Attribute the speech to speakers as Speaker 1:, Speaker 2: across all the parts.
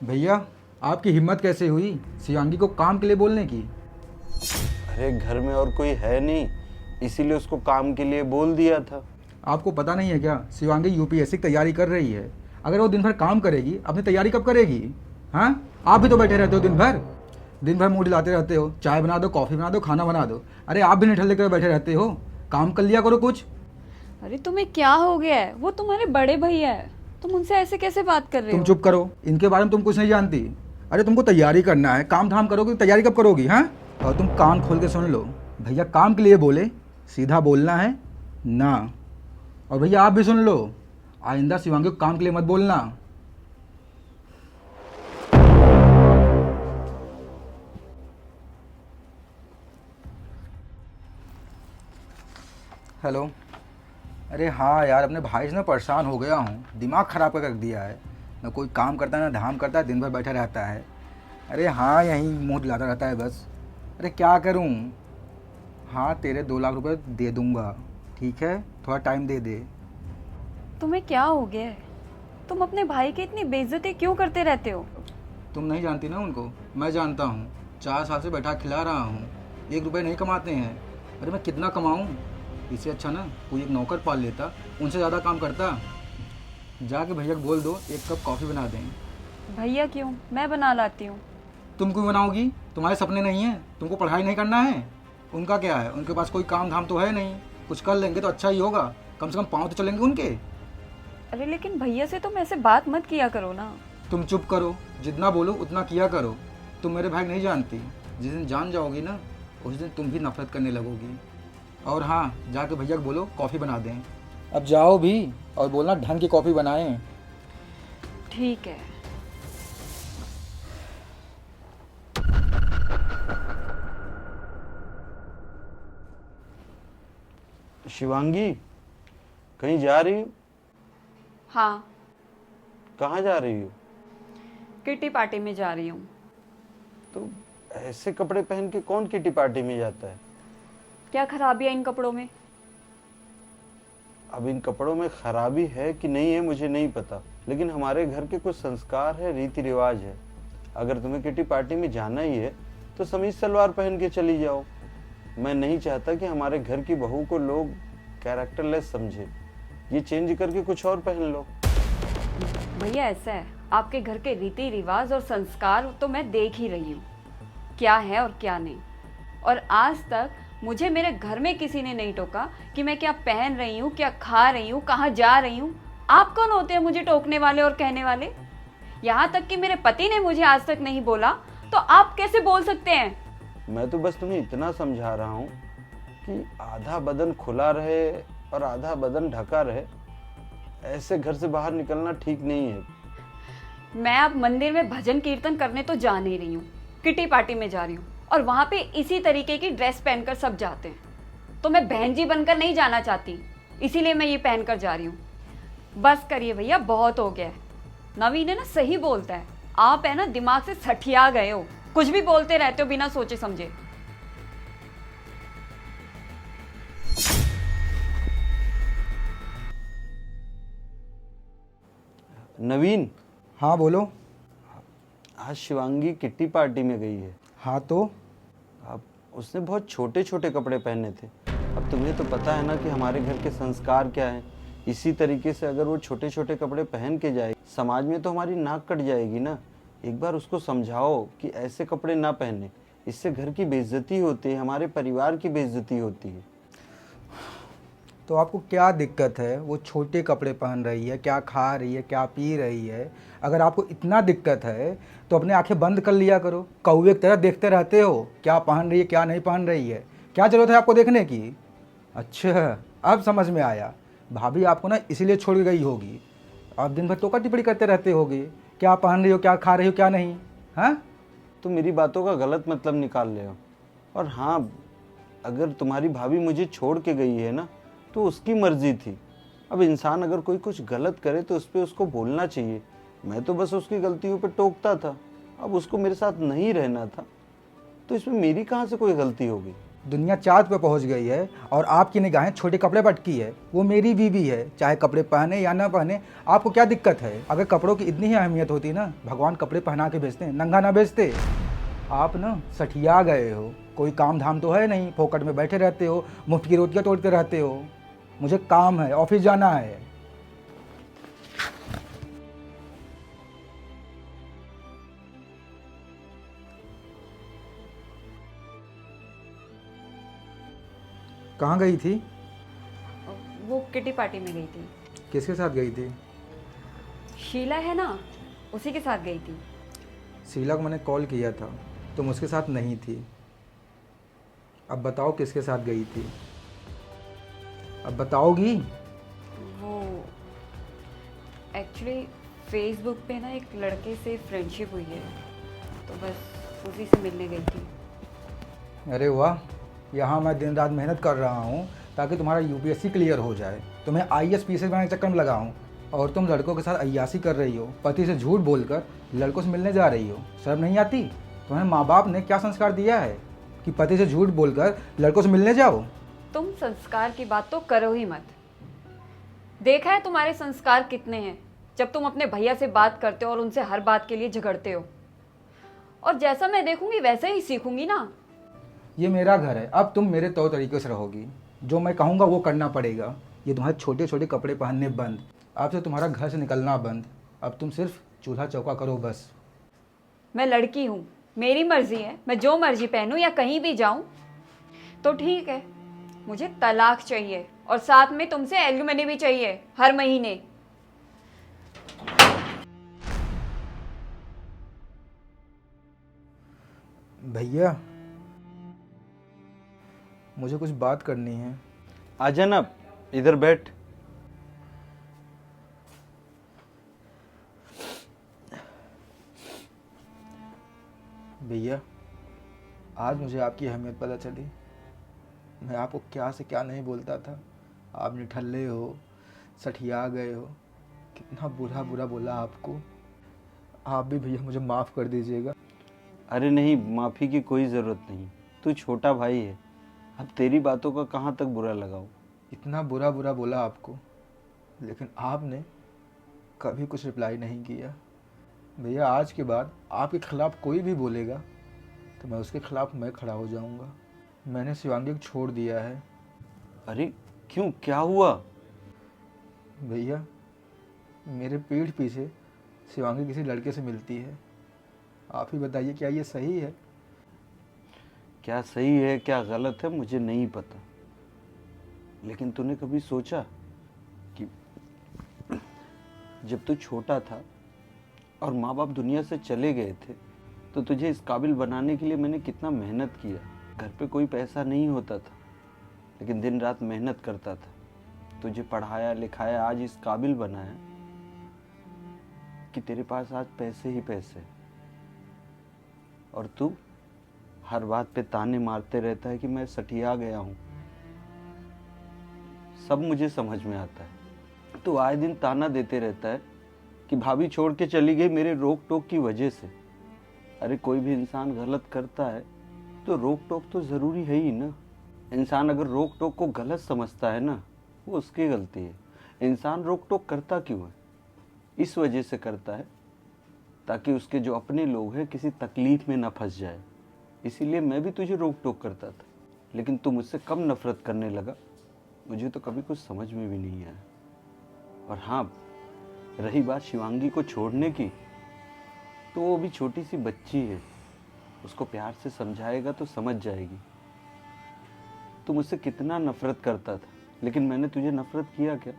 Speaker 1: भैया, आपकी हिम्मत कैसे हुई शिवांगी को काम के लिए बोलने की?
Speaker 2: अरे घर में और कोई है नहीं, इसीलिए उसको काम के लिए बोल दिया था।
Speaker 1: आपको पता नहीं है क्या, शिवांगी यूपीएससी की तैयारी कर रही है। अगर वो दिन भर काम करेगी, अपनी तैयारी कब करेगी? हाँ, आप भी तो बैठे रहते हो दिन भर मुंह दिलाते रहते हो, चाय बना दो, कॉफ़ी बना दो, खाना बना दो। अरे आप भी निठल्ले लेकर बैठे रहते हो, काम कर लिया करो कुछ।
Speaker 3: अरे तुम्हें क्या हो गया है? वो तुम्हारे बड़े भैया है, तुम उनसे ऐसे कैसे बात कर रहे
Speaker 1: तुम
Speaker 3: हो?
Speaker 1: चुप करो, इनके बारे में तुम कुछ नहीं जानती। अरे तुमको तैयारी करना है, काम धाम करोगे, तैयारी कब करोगी? हाँ, और तुम कान खोल के सुन लो, भैया काम के लिए बोले, सीधा बोलना है ना। और भैया आप भी सुन लो, आइंदा शिवांगी को काम के लिए मत बोलना। हेलो। अरे हाँ यार, अपने भाई से ना परेशान हो गया हूँ, दिमाग ख़राब कर रख दिया है। ना कोई काम करता है ना धाम करता है, दिन भर बैठा रहता है। अरे हाँ, यहीं मुंह दिलाता रहता है बस। अरे क्या करूँ? हाँ, तेरे 2 लाख रुपए दे दूँगा, ठीक है, थोड़ा टाइम दे दे।
Speaker 3: तुम्हें क्या हो गया है? तुम अपने भाई की इतनी बेइज्जती क्यों करते रहते हो?
Speaker 1: तुम नहीं जानती ना उनको, मैं जानता हूँ। 4 साल से बैठा खिला रहा हूँ, 1 रुपये नहीं कमाते हैं। अरे मैं कितना कमाऊँ? इससे अच्छा ना कोई एक नौकर पाल लेता, उनसे ज़्यादा काम करता। जाके भैया को बोल दो 1 कप कॉफ़ी बना दें।
Speaker 3: भैया क्यों, मैं बना लाती हूँ।
Speaker 1: तुम क्यों बनाओगी? तुम्हारे सपने नहीं हैं? तुमको पढ़ाई नहीं करना है? उनका क्या है, उनके पास कोई काम धाम तो है नहीं। कुछ कर लेंगे तो अच्छा ही होगा, कम से कम पाँव तो चलेंगे उनके।
Speaker 3: अरे लेकिन भैया से तुम ऐसे बात मत किया करो ना।
Speaker 1: तुम चुप करो, जितना बोलो उतना किया करो। तुम मेरे भाई नहीं जानती, जिस दिन जान जाओगी ना, उस दिन तुम भी नफरत करने लगोगी। और हाँ, जाके भैया को बोलो कॉफ़ी बना दें। अब जाओ भी, और बोलना ढंग की कॉफ़ी बनाएं।
Speaker 3: ठीक है।
Speaker 2: शिवांगी, कहीं जा रही हो?
Speaker 3: हाँ,
Speaker 2: कहाँ जा रही हो?
Speaker 3: किटी पार्टी में जा रही हूँ।
Speaker 2: तो ऐसे कपड़े पहन के कौन किटी पार्टी में जाता है?
Speaker 3: क्या खराबी है इन कपड़ों में?
Speaker 2: अब इन कपड़ों में खराबी है कि नहीं है मुझे नहीं पता, लेकिन हमारे घर के कुछ संस्कार है, रीति रिवाज है। अगर तुम्हें किटी पार्टी में जाना ही है तो समीज सलवार पहन के चली जाओ। मैं नहीं चाहता कि हमारे घर की बहू को लोग कैरेक्टरलेस समझे। ये चेंज करके कुछ और पहन लो।
Speaker 3: भैया ऐसा है, आपके घर के रीति रिवाज और संस्कार तो मैं देख ही रही हूँ, क्या है और क्या नहीं। और आज तक मुझे मेरे घर में किसी ने नहीं टोका कि मैं क्या पहन रही हूँ, क्या खा रही हूँ, कहाँ जा रही हूँ। आप कौन होते हैं मुझे टोकने वाले और कहने वाले? यहाँ तक कि मेरे पति ने मुझे आज तक नहीं बोला, तो आप कैसे बोल सकते हैं?
Speaker 2: मैं तो बस तुम्हें इतना समझा रहा हूँ कि आधा बदन खुला रहे और आधा बदन ढका रहे। ऐसे घर से बाहर निकलना ठीक नहीं है।
Speaker 3: मैं अब मंदिर में भजन कीर्तन करने तो जा नहीं रही हूँ, किटी पार्टी में जा रही हूँ, और वहाँ पे इसी तरीके की ड्रेस पहनकर सब जाते हैं। तो मैं बहन जी बनकर नहीं जाना चाहती, इसीलिए मैं ये पहनकर जा रही हूँ। बस करिए भैया, बहुत हो गया है। नवीन है ना, सही बोलता है। आप है ना दिमाग से सठिया गए हो, कुछ भी बोलते रहते हो बिना सोचे समझे।
Speaker 2: नवीन,
Speaker 1: हाँ बोलो।
Speaker 2: आज शिवांगी किट्टी पार्टी में गई है।
Speaker 1: हाँ तो?
Speaker 2: अब उसने बहुत छोटे छोटे कपड़े पहने थे। अब तुम्हें तो पता है ना कि हमारे घर के संस्कार क्या हैं। इसी तरीके से अगर वो छोटे छोटे कपड़े पहन के जाए, समाज में तो हमारी नाक कट जाएगी ना। एक बार उसको समझाओ कि ऐसे कपड़े ना पहने, इससे घर की बेइज्जती होती है, हमारे परिवार की बेइज्जती होती है।
Speaker 1: तो आपको क्या दिक्कत है वो छोटे कपड़े पहन रही है, क्या खा रही है, क्या पी रही है? अगर आपको इतना दिक्कत है तो अपने आंखें बंद कर लिया करो, कौवे की तरह देखते रहते हो क्या पहन रही है क्या नहीं पहन रही है। क्या ज़रूरत है आपको देखने की? अच्छा, अब समझ में आया। भाभी आपको ना इसीलिए छोड़ के गई होगी। आप दिन भर टोका टिप्पणी करते रहते होगे, क्या पहन रही हो, क्या खा रही हो, क्या नहीं। हाँ,
Speaker 2: तो मेरी बातों का गलत मतलब निकाल ले हो। और हाँ, अगर तुम्हारी भाभी मुझे छोड़ के गई है ना, तो उसकी मर्जी थी। अब इंसान अगर कोई कुछ गलत करे तो उस पर उसको बोलना चाहिए। मैं तो बस उसकी गलतियों पे टोकता था। अब उसको मेरे साथ नहीं रहना था, तो इसमें मेरी कहाँ से कोई गलती होगी?
Speaker 1: दुनिया चाँद पे पहुंच गई है और आपकी निगाहें छोटे कपड़े पर अटकी है। वो मेरी बीवी है, चाहे कपड़े पहने या ना पहने, आपको क्या दिक्कत है? अगर कपड़ों की इतनी ही अहमियत होती ना, भगवान कपड़े पहना के भेजते हैं, नंगा ना भेजते। आप ना सठिया गए हो, कोई काम धाम तो है नहीं, फोकट में बैठे रहते हो, मुफ्त की रोटियां तोड़ते रहते हो। मुझे काम है, ऑफिस जाना है। कहाँ गई थी?
Speaker 3: वो किटी पार्टी में गई थी।
Speaker 1: किसके साथ गई थी?
Speaker 3: शीला है ना, उसी के साथ गई थी।
Speaker 1: शीला को मैंने कॉल किया था, तुम उसके साथ नहीं थी। अब बताओ किसके साथ गई थी? अब बताओगी?
Speaker 3: वो एक्चुअली फेसबुक पे ना एक लड़के से फ्रेंडशिप हुई है, तो बस उसी से मिलने गई थी।
Speaker 1: अरे वाह, यहाँ मैं दिन रात मेहनत कर रहा हूँ ताकि तुम्हारा यूपीएससी क्लियर हो जाए, तुम्हें आईएएस पीएस बनाने के चक्कर में लगाऊँ, और तुम लड़कों के साथ अय्यासी कर रही हो, पति से झूठ बोलकर लड़कों से मिलने जा रही हो। शर्म नहीं आती? तुम्हारे माँ बाप ने क्या संस्कार दिया है कि पति से झूठ बोलकर लड़कों से मिलने जाओ?
Speaker 3: तुम संस्कार की बात तो करो ही मत। देखा है तुम्हारे संस्कार कितने हैं जब तुम अपने भैया से बात करते हो और उनसे हर बात के लिए झगड़ते हो। और जैसा मैं देखूंगी वैसे ही सीखूंगी ना।
Speaker 1: ये मेरा घर है, अब तुम मेरे तौर तरीके से रहोगी। जो मैं कहूँगा वो करना पड़ेगा। ये तुम्हारे छोटे छोटे कपड़े पहनने बंद, अब से तुम्हारा घर से निकलना बंद। अब तुम सिर्फ चूल्हा चौका करो बस।
Speaker 3: मैं लड़की हूँ, मेरी मर्जी है, मैं जो मर्जी पहनूं या कहीं भी जाऊं तो ठीक है। मुझे तलाक चाहिए और साथ में तुमसे एलिमनी भी चाहिए हर महीने।
Speaker 1: भैया, मुझे कुछ बात करनी है।
Speaker 2: आजा ना, इधर बैठ।
Speaker 1: भैया, आज मुझे आपकी अहमियत पता चली। मैं आपको क्या से क्या नहीं बोलता था। आप निठल्ले हो, सठिया गए हो, कितना बुरा बुरा बोला आपको। आप भी भैया मुझे माफ़ कर दीजिएगा।
Speaker 2: अरे नहीं, माफ़ी की कोई ज़रूरत नहीं। तू छोटा भाई है, अब तेरी बातों का कहाँ तक बुरा लगाऊं।
Speaker 1: इतना बुरा बुरा बोला आपको, लेकिन आपने कभी कुछ रिप्लाई नहीं किया। भैया, आज के बाद आपके खिलाफ़ कोई भी बोलेगा तो मैं उसके खिलाफ़ मैं खड़ा हो जाऊंगा। मैंने शिवांगी को छोड़ दिया है।
Speaker 2: अरे क्यों, क्या हुआ?
Speaker 1: भैया, मेरे पीठ पीछे शिवांगी किसी लड़के से मिलती है। आप ही बताइए, क्या ये सही है?
Speaker 2: क्या सही है क्या गलत है मुझे नहीं पता, लेकिन तूने कभी सोचा कि जब तू छोटा था और माँ बाप दुनिया से चले गए थे तो तुझे इस काबिल बनाने के लिए मैंने कितना मेहनत किया। घर पे कोई पैसा नहीं होता था, लेकिन दिन रात मेहनत करता था, तुझे पढ़ाया लिखाया, आज इस काबिल बनाया कि तेरे पास आज पैसे ही पैसे। और तू हर बात पे ताने मारते रहता है कि मैं सठिया गया हूँ। सब मुझे समझ में आता है। तू आए दिन ताना देते रहता है कि भाभी छोड़ के चली गई मेरे रोक टोक की वजह से। अरे कोई भी इंसान गलत करता है तो रोक टोक तो ज़रूरी है ही ना। इंसान अगर रोक टोक को गलत समझता है ना, वो उसकी गलती है। इंसान रोक टोक करता क्यों है? इस वजह से करता है ताकि उसके जो अपने लोग हैं किसी तकलीफ में ना फंस जाए। इसीलिए मैं भी तुझे रोक टोक करता था, लेकिन तू मुझसे कम नफरत करने लगा, मुझे तो कभी कुछ समझ में भी नहीं आया। और हाँ, रही बात शिवांगी को छोड़ने की, तो वो भी छोटी सी बच्ची है, उसको प्यार से समझाएगा तो समझ जाएगी। तू मुझसे कितना नफरत करता था, लेकिन मैंने तुझे नफरत किया क्या?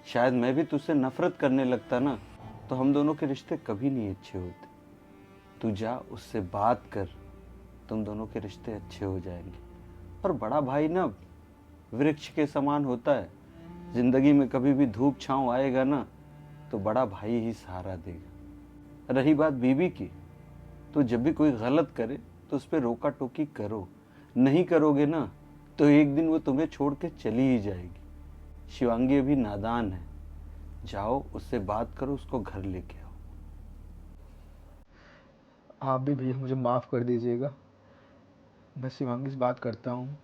Speaker 2: शायद मैं भी तुझसे नफरत करने लगता ना तो हम दोनों के रिश्ते कभी नहीं अच्छे होते। तू जा, उससे बात कर, तुम दोनों के रिश्ते अच्छे हो जाएंगे। और बड़ा भाई ना वृक्ष के समान होता है, जिंदगी में कभी भी धूप छांव आएगा ना तो बड़ा भाई ही सहारा देगा। रही बात बीवी की, तो जब भी कोई गलत करे तो उस पर रोका टोकी करो, नहीं करोगे ना तो एक दिन वो तुम्हें छोड़ के चली ही जाएगी। शिवांगी अभी नादान है, जाओ उससे बात करो, उसको घर लेके आओ।
Speaker 1: आप भी भैया मुझे माफ़ कर दीजिएगा। मैं शिवांगी से बात करता हूँ।